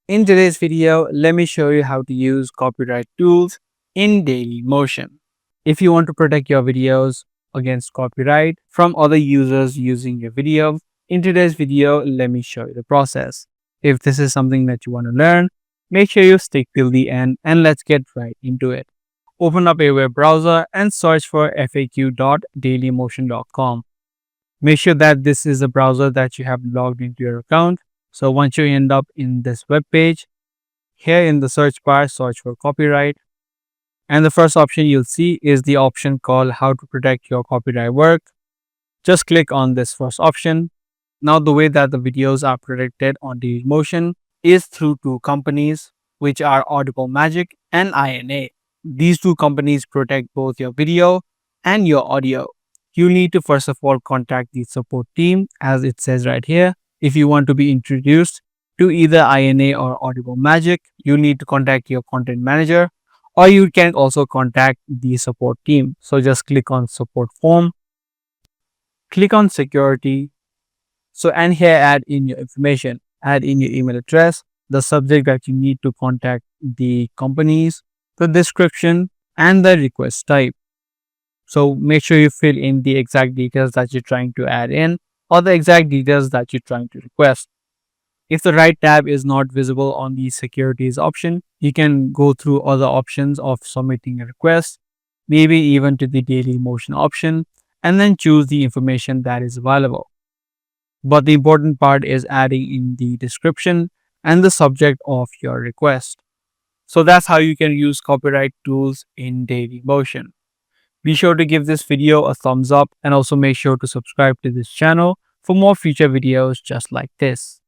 In today's video, let me show you how to use copyright tools in Dailymotion. If you want to protect your videos against copyright from other users using your video, in today's video, let me show you the process. If this is something that you want to learn, make sure you stick till the end and let's get right into it. Open up a web browser and search for faq.dailymotion.com. Make sure that this is a browser that you have logged into your account. So once you end up in this web page, here in the search bar, search for copyright. And the first option you'll see is the option called how to protect your copyright work. Just click on this first option. Now the way that the videos are protected on Dailymotion is through two companies, which are Audible Magic and INA. These two companies protect both your video and your audio. You need to first of all contact the support team, as it says right here. If you want to be introduced to either INA or Audible Magic, you need to contact your content manager, or you can also contact the support team. So just click on support form, click on security. So and here add in your information, add in your email address, the subject that you need to contact the companies, the description, and the request type. So make sure you fill in the exact details that you're trying to add in or the exact details that you're trying to request. If the right tab is not visible on the securities option, you can go through other options of submitting a request, maybe even to the Dailymotion option, and then choose the information that is available. But the important part is adding in the description and the subject of your request. So that's how you can use copyright tools in Dailymotion. Be sure to give this video a thumbs up and also make sure to subscribe to this channel for more future videos just like this.